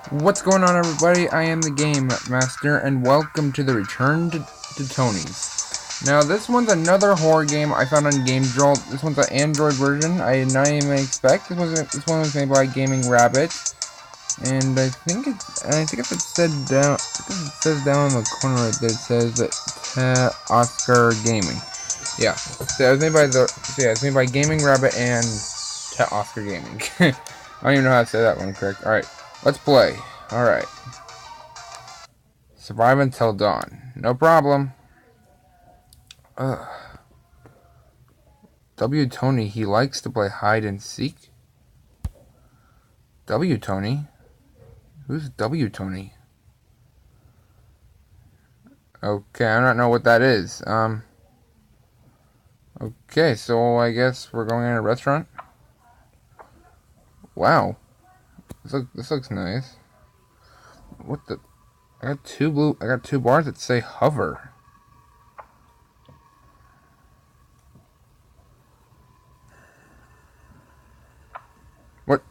What's going on, everybody? I am the Game Master, and welcome to the Return to Toony'S. Now, this one's another horror game I found on Game Jolt. This one's an Android version. I did not even expect. This one was made by Gaming Rabbit, and I think it says down in the corner right there. It says that Oscar Gaming. Yeah, so it was made by it's made by Gaming Rabbit and Oscar Gaming. I don't even know how to say that one correct. All right. Let's play. Alright. Survive until dawn. No problem. Ugh. W. Tony, he likes to play hide and seek. W. Tony? Who's W. Tony? Okay, I don't know what that is. Okay, so I guess we're going in a restaurant. Wow. This looks nice. What the? I got two bars that say hover. What?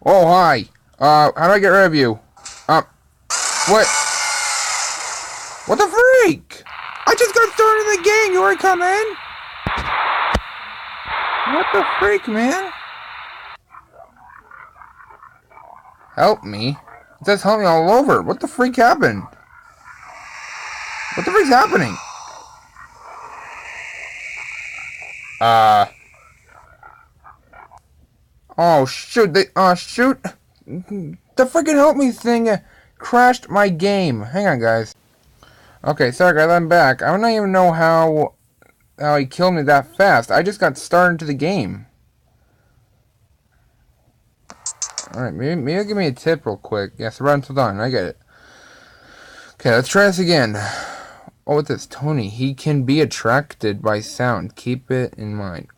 Oh, hi. How do I get rid of you? What? What the freak? I just got started in the game. You already come in? What the freak, man? Help me? It says help me all over. What the freak happened? What the freak's happening? Oh, shoot. Shoot. The freaking help me thing crashed my game. Hang on, guys. Okay, sorry, guys. I'm back. I don't even know how he killed me that fast. I just got started into the game. Alright, maybe give me a tip real quick. Yes, run until dawn. I get it. Okay, let's try this again. Oh, what's this? Tony, he can be attracted by sound. Keep it in mind.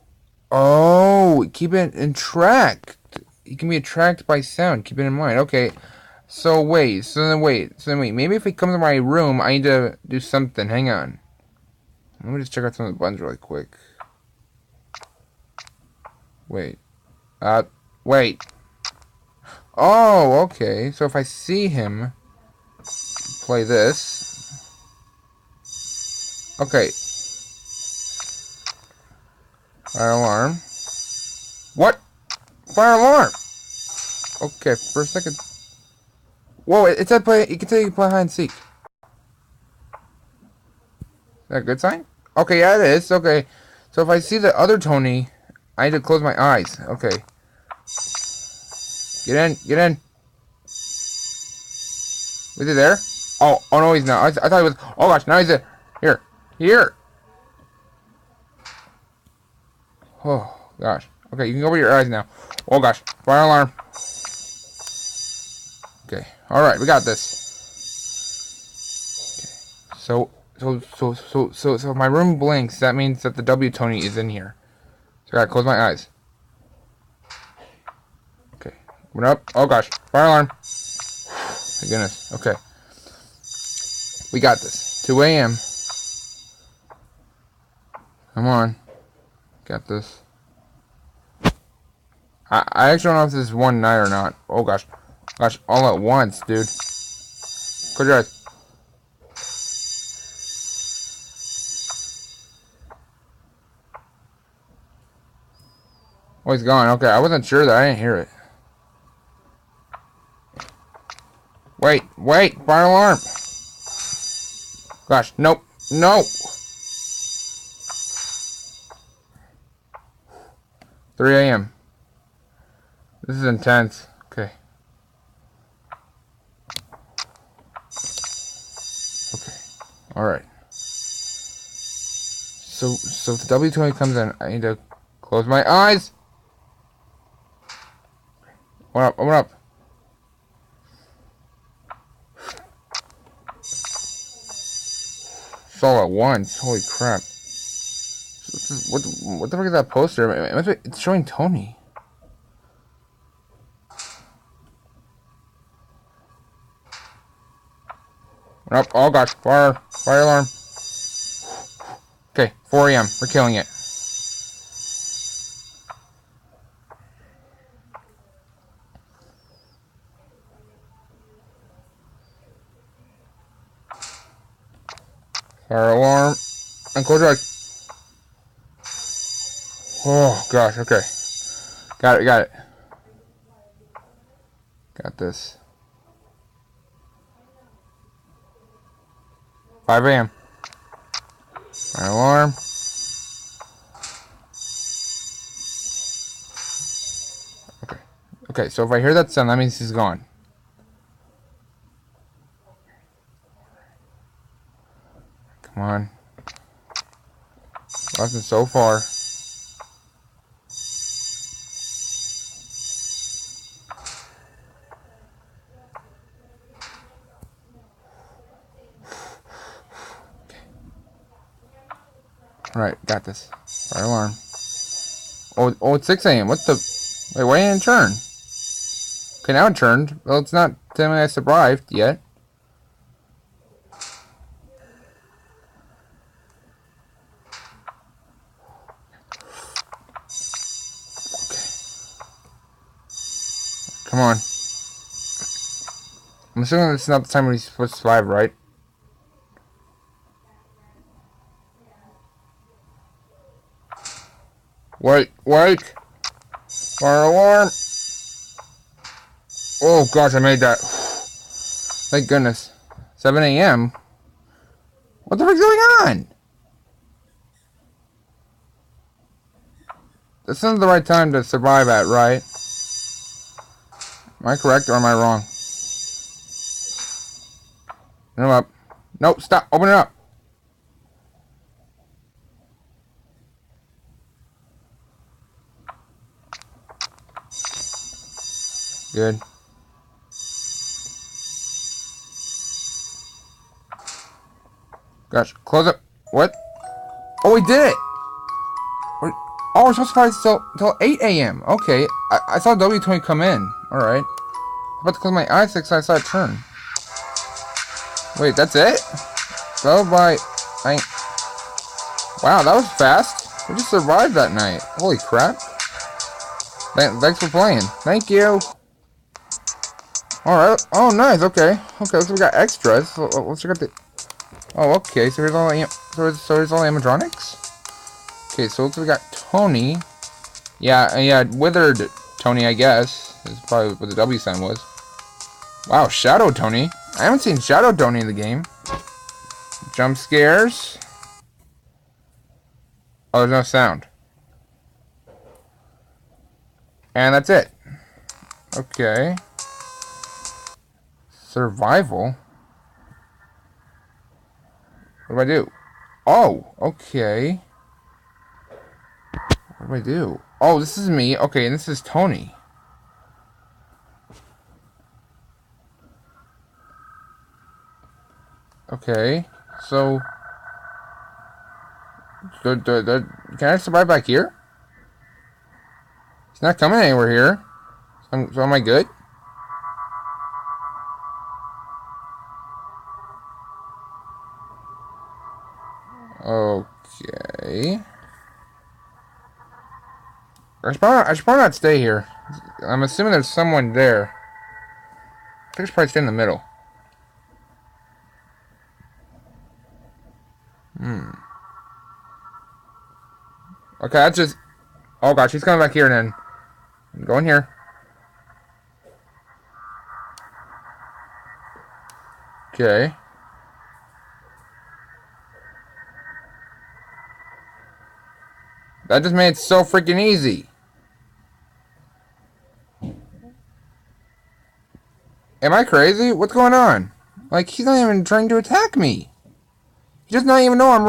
Oh, keep it in track. He can be attracted by sound. Keep it in mind. Okay. So wait. Maybe if he comes to my room, I need to do something. Hang on. Let me just check out some of the buttons really quick. Wait. Wait. Oh, okay. So if I see him play this. Okay. Fire alarm. What? Fire alarm! Okay, for a second. Whoa, it said play. You can say you can play hide and seek. Is that a good sign? Okay, yeah, it is. Okay. So if I see the other Tony, I need to close my eyes. Okay. Get in. Get in. Was he there? Oh no, he's not. I thought he was. Oh gosh, now he's there. Here. Oh gosh. Okay, you can cover your eyes now. Oh gosh, fire alarm. Okay, all right, we got this. Okay, so if my room blinks, that means that the W Tony is in here. So I gotta close my eyes. Okay, open up. Oh gosh, fire alarm. My goodness. Okay, we got this. 2 a.m. Come on, got this. I actually don't know if this is one night or not. Oh gosh. Gosh, all at once, dude. Close your eyes. Oh, he's gone. Okay, I wasn't sure that. I didn't hear it. Wait. Fire alarm. Gosh, nope. No. 3 a.m. This is intense. Okay. Alright. So if the W20 comes in, I need to close my eyes. Open up. It's all at once. Holy crap. What the frick is that poster? It's showing Tony. Oh gosh, fire alarm. Okay, 4 a.m. We're killing it. Fire alarm. And close your eyes. Oh, gosh, okay. Got it. Got this. 5 a.m. Fire alarm. Okay, so if I hear that sound, that means he's gone. Come on. Nothing so far. Alright, got this. Fire alarm. Oh, it's 6 a.m. What the? Wait, why didn't it turn? Okay, now it turned. Well, it's not telling me I survived yet. Come on. I'm assuming this is not the time when he's supposed to survive, right? Wait! Fire alarm! Oh gosh, I made that. Thank goodness. 7 a.m.? What the frick's going on? This isn't the right time to survive at, right? Am I correct or am I wrong? Open him up. Nope, stop. Open it up. Good. Gosh, close up. What? Oh, we did it! Oh, we're supposed to fight till 8 a.m. Okay, I saw W20 come in. Alright. I'm about to close my eyes because I saw it turn. Wait, that's it? Go by... Wow, that was fast. We just survived that night. Holy crap. Thanks for playing. Thank you. Alright. Oh, nice. Okay. Okay, so we got extras. So, let's check out the... Oh, okay. So here's all the... So here's all the animatronics? Okay, so we got Tony. Yeah, withered Tony, I guess. Is probably what the W sign was. Wow, Shadow Tony. I haven't seen Shadow Tony in the game. Jump scares. Oh, there's no sound. And that's it. Okay. Survival. What do I do? Oh, okay. What do I do? Oh, this is me. Okay, and this is Tony. Okay, so... Can I survive back here? He's not coming anywhere here. So am I good? Okay. I should probably not stay here. I'm assuming there's someone there. I think I should probably stay in the middle. Okay, that's just... Oh gosh, he's coming back here then. Go in here. Okay. That just made it so freaking easy. Am I crazy? What's going on? Like, he's not even trying to attack me. He does not even know I'm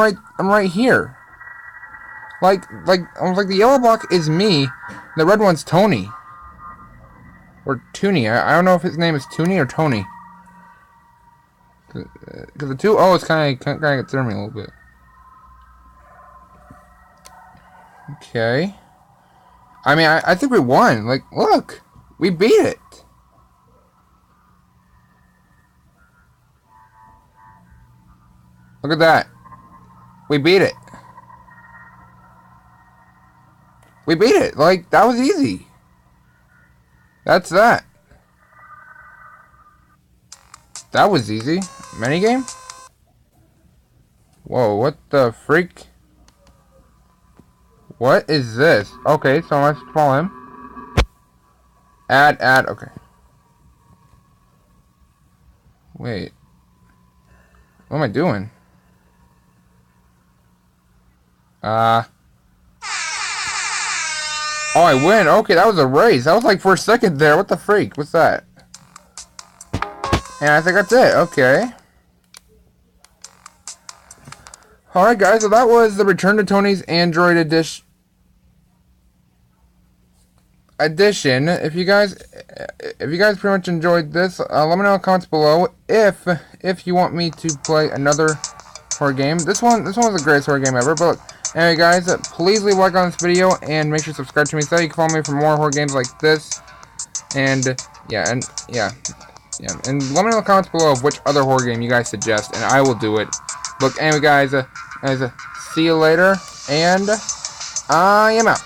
right here. Like the yellow block is me, the red one's Tony. Or Toony. I don't know if his name is Toony or Tony. Because the two O's kind of get through me a little bit. Okay. I mean, I think we won. Like, look. We beat it. Look at that. We beat it. We beat it. Like, that was easy. That's that. That was easy. Minigame? Whoa, what the freak? What is this? Okay, so let's follow him. Add, okay. Wait. What am I doing? Oh, I win. Okay, that was a race. I was like for a second there. What the freak? What's that? And I think that's it. Okay. Alright, guys. So that was the Return to Tony's Android edition. If you guys pretty much enjoyed this, let me know in the comments below if you want me to play another horror game. This one was the greatest horror game ever. But look, anyway, guys, please leave a like on this video and make sure to subscribe to me so you can follow me for more horror games like this. And yeah, and let me know in the comments below of which other horror game you guys suggest, and I will do it. Look, anyway, guys, see you later, and I am out.